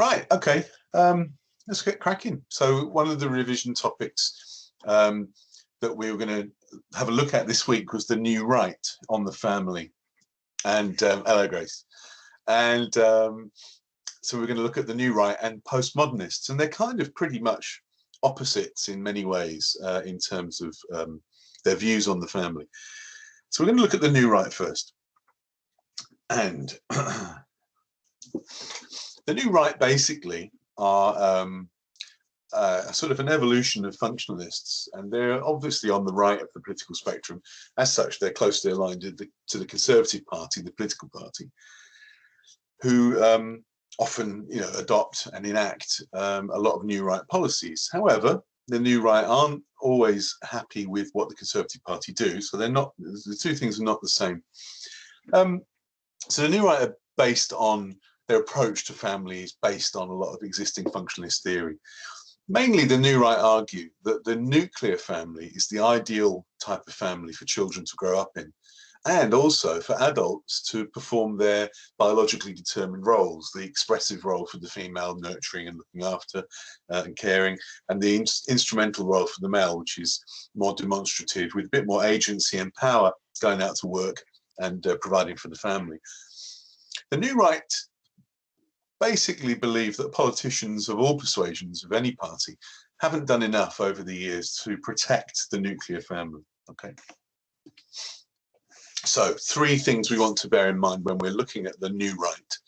Right, okay. Let's get cracking. So one of the revision topics that we were going to have a look at this week was the new right on the family. And hello, Grace. And so we're going to look at the new right and postmodernists, and they're kind of pretty much opposites in many ways in terms of their views on the family. So we're going to look at the new right first. And the new right basically are sort of an evolution of functionalists, and they're obviously on the right of the political spectrum. As such, they're closely aligned to the Conservative Party, the political party, who often, adopt and enact a lot of new right policies. However, the new right aren't always happy with what the Conservative Party do, so they're not. The two things are not the same. So the new right are based on their approach to families, based on a lot of existing functionalist theory. Mainly, the new right argue that the nuclear family is the ideal type of family for children to grow up in, and also for adults to perform their biologically determined roles, the expressive role for the female, nurturing and looking after and caring, and the instrumental role for the male, which is more demonstrative, with a bit more agency and power, going out to work and providing for the family. The new right basically believe that politicians of all persuasions of any party haven't done enough over the years to protect the nuclear family. Okay. So 3 things we want to bear in mind when we're looking at the new right.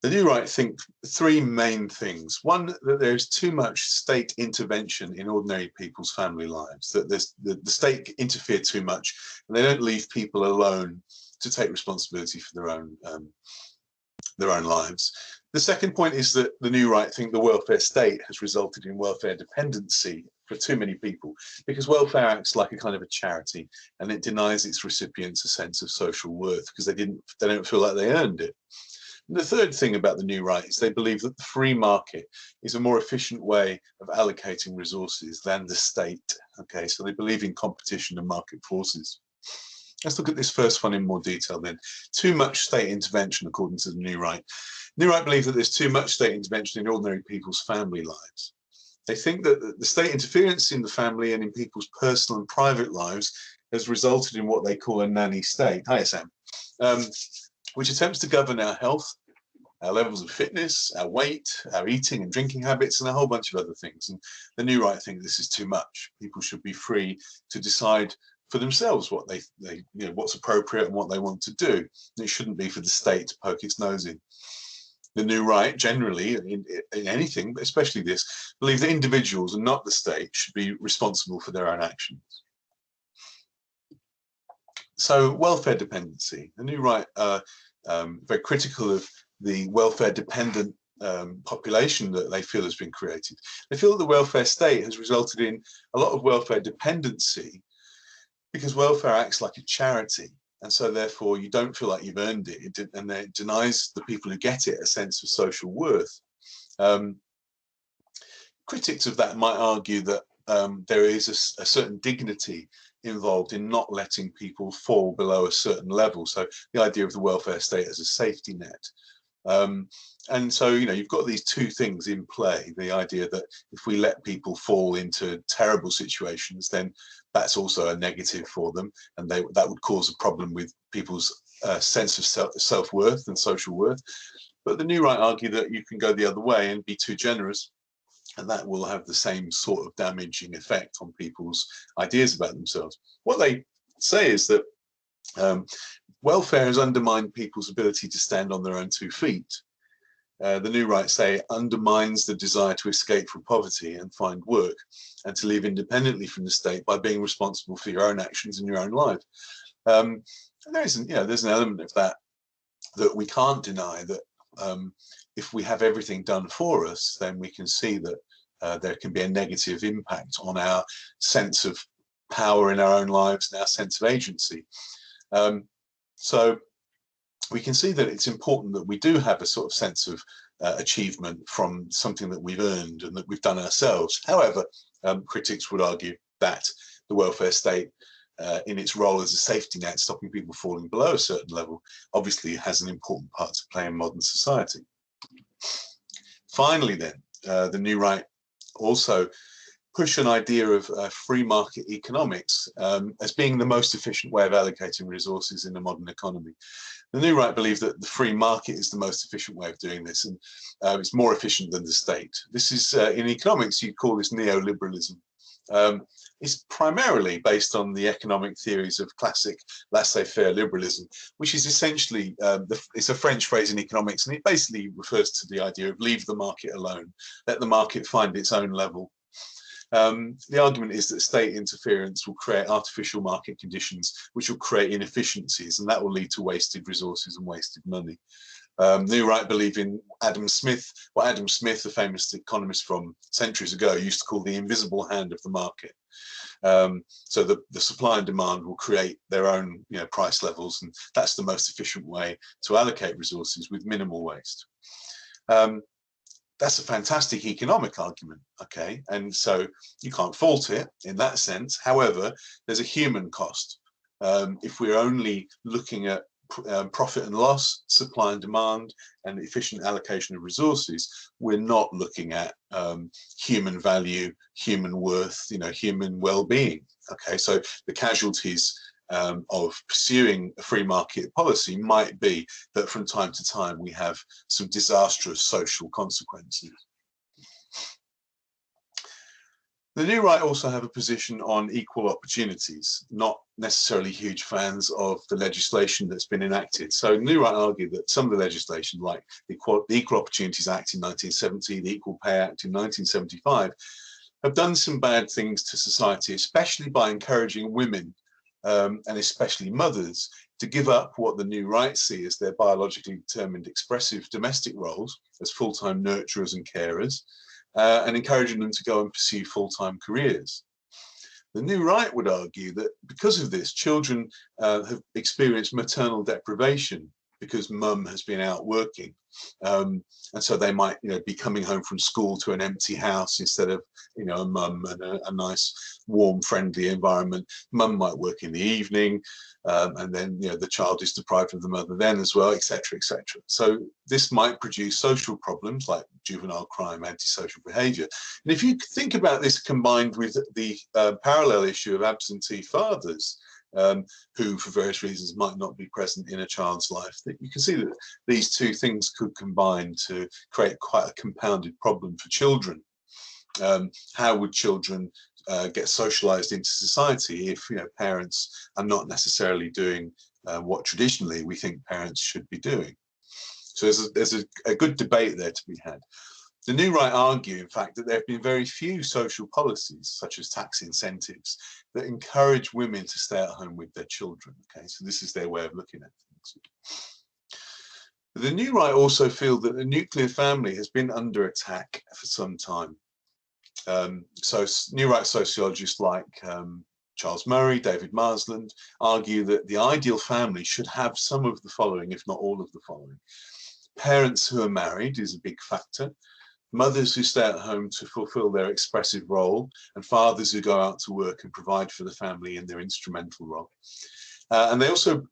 The new right think 3 main things. One, that there's too much state intervention in ordinary people's family lives, that the state interfere too much, and they don't leave people alone to take responsibility for their own lives. The second point is that the new right think the welfare state has resulted in welfare dependency for too many people, because welfare acts like a kind of a charity, and it denies its recipients a sense of social worth because they don't feel like they earned it. And the third thing about the new right is they believe that the free market is a more efficient way of allocating resources than the state. Okay, so they believe in competition and market forces. Let's look at this first one in more detail then. Too much state intervention, according to the new right. The new right believe that there's too much state intervention in ordinary people's family lives. They think that the state interference in the family and in people's personal and private lives has resulted in what they call a nanny state. Hi, Sam. Which attempts to govern our health, our levels of fitness, our weight, our eating and drinking habits, and a whole bunch of other things. And the new right think this is too much. People should be free to decide for themselves what what's appropriate and what they want to do. And it shouldn't be for the state to poke its nose in. The new right, generally, in anything, but especially this, believe that individuals and not the state should be responsible for their own actions. So, welfare dependency. The new right are very critical of the welfare-dependent population that they feel has been created. They feel that the welfare state has resulted in a lot of welfare dependency because welfare acts like a charity. And so therefore you don't feel like you've earned it, and it denies the people who get it a sense of social worth. Critics of that might argue that there is a certain dignity involved in not letting people fall below a certain level. So the idea of the welfare state as a safety net. And so, you've got these 2 things in play. The idea that if we let people fall into terrible situations, then that's also a negative for them, and that would cause a problem with people's sense of self-worth and social worth. But the new right argue that you can go the other way and be too generous, and that will have the same sort of damaging effect on people's ideas about themselves. What they say is that welfare has undermined people's ability to stand on their own 2 feet. The new right say undermines the desire to escape from poverty and find work, and to live independently from the state by being responsible for your own actions in your own life. And there's an element of that we can't deny, that if we have everything done for us, then we can see that there can be a negative impact on our sense of power in our own lives and our sense of agency. So we can see that it's important that we do have a sort of sense of achievement from something that we've earned and that we've done ourselves. However, critics would argue that the welfare state, in its role as a safety net, stopping people falling below a certain level, obviously has an important part to play in modern society. Finally, then, the New Right also push an idea of free market economics as being the most efficient way of allocating resources in a modern economy. The New Right believe that the free market is the most efficient way of doing this, and it's more efficient than the state. This is, in economics, you call this neoliberalism. It's primarily based on the economic theories of classic laissez-faire liberalism, which is essentially, it's a French phrase in economics, and it basically refers to the idea of leave the market alone, let the market find its own level. The argument is that state interference will create artificial market conditions, which will create inefficiencies, and that will lead to wasted resources and wasted money. New Right believe in Adam Smith, what Adam Smith, the famous economist from centuries ago, used to call the invisible hand of the market. So the supply and demand will create their own, price levels, and that's the most efficient way to allocate resources with minimal waste. That's a fantastic economic argument, okay? And so you can't fault it in that sense. However, there's a human cost. If we're only looking at profit and loss, supply and demand, and efficient allocation of resources, we're not looking at human value, human worth, human well-being. Okay, so the casualties of pursuing a free market policy might be that from time to time we have some disastrous social consequences. The New Right also have a position on equal opportunities, not necessarily huge fans of the legislation that's been enacted. So New Right argue that some of the legislation, like the Equal Opportunities Act in 1970, the Equal Pay Act in 1975, have done some bad things to society, especially by encouraging women and especially mothers to give up what the New Right see as their biologically determined expressive domestic roles as full-time nurturers and carers, and encouraging them to go and pursue full-time careers. The New Right would argue that because of this, children have experienced maternal deprivation because mum has been out working. And so they might, be coming home from school to an empty house instead of, a mum and a nice, warm, friendly environment. Mum might work in the evening, and then, the child is deprived of the mother then as well, etc., etc. So this might produce social problems like juvenile crime, antisocial behaviour. And if you think about this combined with the parallel issue of absentee fathers, who for various reasons might not be present in a child's life, that you can see that these two things could combine to create quite a compounded problem for children. How would children get socialized into society if parents are not necessarily doing what traditionally we think parents should be doing? So there's a good debate there to be had. The New Right argue, in fact, that there have been very few social policies, such as tax incentives, that encourage women to stay at home with their children. Okay, so this is their way of looking at things. The New Right also feel that the nuclear family has been under attack for some time. So New Right sociologists like Charles Murray, David Marsland, argue that the ideal family should have some of the following, if not all of the following. Parents who are married is a big factor. Mothers who stay at home to fulfill their expressive role, and fathers who go out to work and provide for the family in their instrumental role. And they also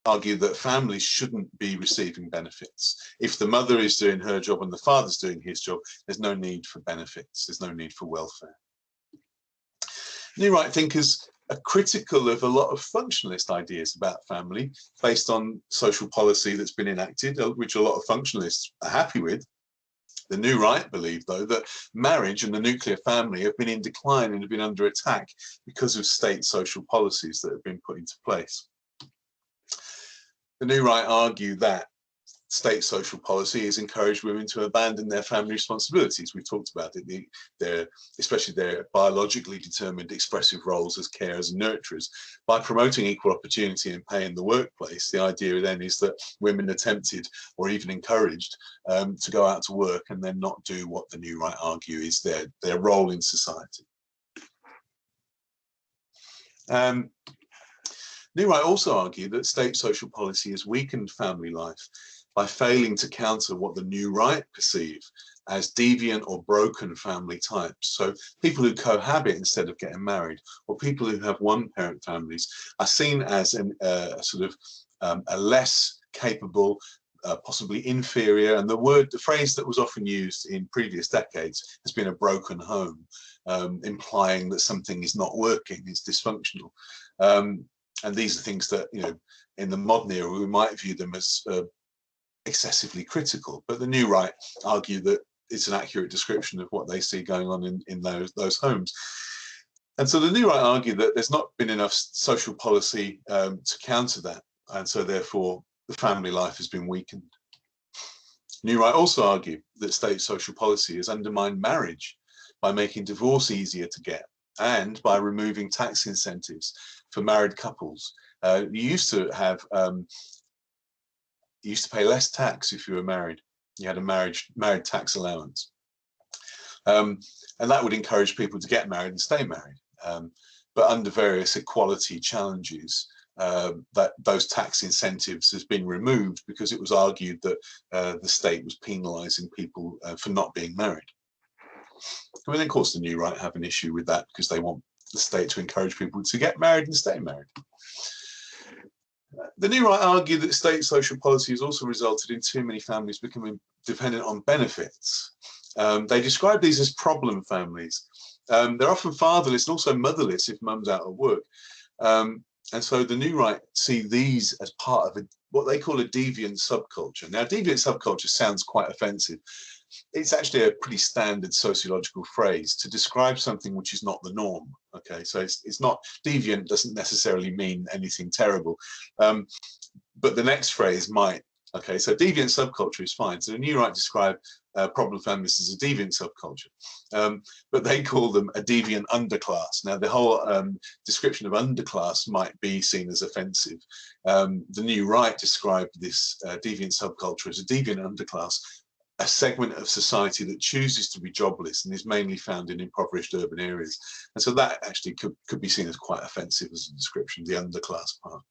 argue that families shouldn't be receiving benefits. If the mother is doing her job and the father's doing his job, there's no need for benefits, there's no need for welfare. New Right thinkers are critical of a lot of functionalist ideas about family based on social policy that's been enacted, which a lot of functionalists are happy with. The New Right believe, though, that marriage and the nuclear family have been in decline and have been under attack because of state social policies that have been put into place. The New Right argue that state social policy has encouraged women to abandon their family responsibilities. We've talked about it, especially their biologically determined expressive roles as carers and nurturers. By promoting equal opportunity and pay in the workplace, the idea then is that women are tempted or even encouraged to go out to work and then not do what the New Right argue is their role in society. New Right also argue that state social policy has weakened family life by failing to counter what the New Right perceive as deviant or broken family types. So people who cohabit instead of getting married, or people who have one-parent families, are seen as a less capable, possibly inferior, and the phrase that was often used in previous decades has been a broken home, implying that something is not working, is dysfunctional. And these are things that, in the modern era, we might view them as excessively critical, but the New Right argue that it's an accurate description of what they see going on in those homes. And so the New Right argue that there's not been enough social policy to counter that, and so therefore the family life has been weakened. New Right also argue that state social policy has undermined marriage by making divorce easier to get and by removing tax incentives for married couples. You used to pay less tax if you were married. You had a married tax allowance. And that would encourage people to get married and stay married. But under various equality challenges, that those tax incentives has been removed because it was argued that the state was penalising people for not being married. I mean, of course, the New Right have an issue with that because they want the state to encourage people to get married and stay married. The New Right argue that state social policy has also resulted in too many families becoming dependent on benefits. They describe these as problem families. They're often fatherless and also motherless if mum's out of work. And so the New Right see these as part of what they call a deviant subculture. Now, deviant subculture sounds quite offensive. It's actually a pretty standard sociological phrase to describe something which is not the norm. Okay, so it's not, deviant doesn't necessarily mean anything terrible. But the next phrase might. Okay, so deviant subculture is fine. So the New Right describe problem families as a deviant subculture, but they call them a deviant underclass. Now, the whole description of underclass might be seen as offensive. The New Right described this deviant subculture as a deviant underclass, a segment of society that chooses to be jobless and is mainly found in impoverished urban areas. And so that actually could be seen as quite offensive as a description, the underclass part.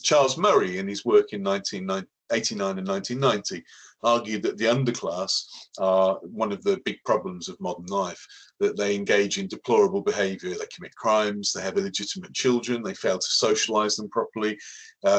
Charles Murray, in his work in 1989 and 1990, argued that the underclass are one of the big problems of modern life, that they engage in deplorable behaviour, they commit crimes, they have illegitimate children, they fail to socialise them properly.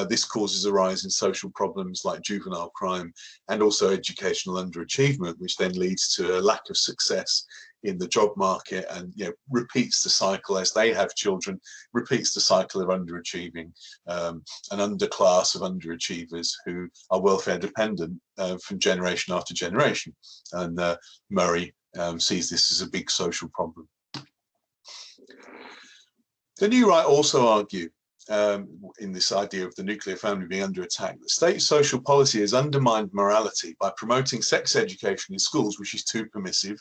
This causes a rise in social problems like juvenile crime and also educational underachievement, which then leads to a lack of success in the job market and repeats the cycle as they have children, repeats the cycle of underachieving, an underclass of underachievers who are welfare dependent from generation after generation. And Murray sees this as a big social problem. The New Right also argue in this idea of the nuclear family being under attack, that state social policy has undermined morality by promoting sex education in schools, which is too permissive.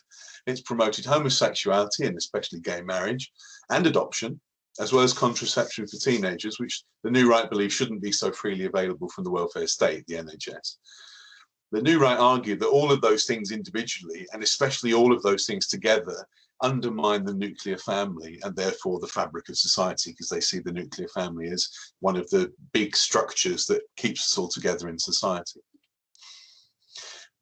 It's promoted homosexuality, and especially gay marriage, and adoption, as well as contraception for teenagers, which the New Right believe shouldn't be so freely available from the welfare state, the NHS. The New Right argue that all of those things individually, and especially all of those things together, undermine the nuclear family and therefore the fabric of society, because they see the nuclear family as one of the big structures that keeps us all together in society.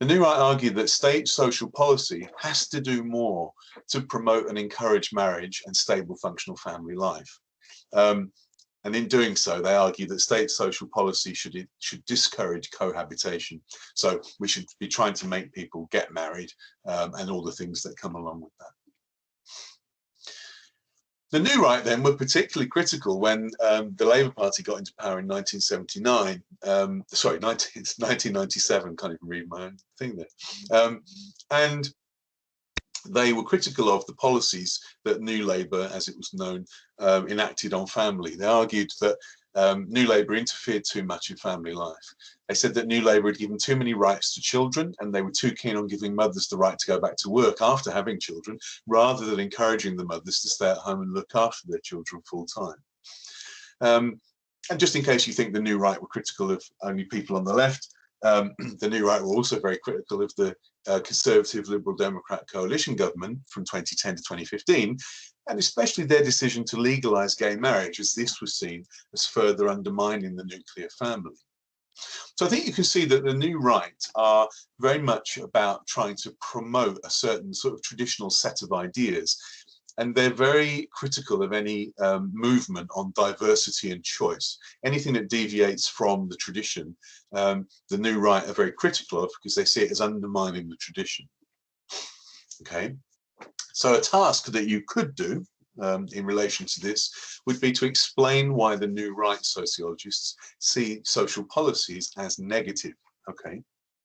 The New Right argue that state social policy has to do more to promote and encourage marriage and stable functional family life. And in doing so, they argue that state social policy should discourage cohabitation. So we should be trying to make people get married and all the things that come along with that. The New Right then were particularly critical when the Labour Party got into power in 1979. 1997, can't even read my own thing there. And they were critical of the policies that New Labour, as it was known, enacted on family. They argued that New Labour interfered too much in family life. They said that New Labour had given too many rights to children, and they were too keen on giving mothers the right to go back to work after having children, rather than encouraging the mothers to stay at home and look after their children full time. And just in case you think the New Right were critical of only people on the left, the New Right were also very critical of the Conservative Liberal Democrat coalition government from 2010 to 2015, and especially their decision to legalise gay marriage, as this was seen as further undermining the nuclear family. So I think you can see that the New Right are very much about trying to promote a certain sort of traditional set of ideas and they're very critical of any movement on diversity and choice. Anything that deviates from the tradition, the new right are very critical of, because they see it as undermining the tradition. Okay, so a task that you could do in relation to this would be to explain why the new right sociologists see social policies as negative. Okay,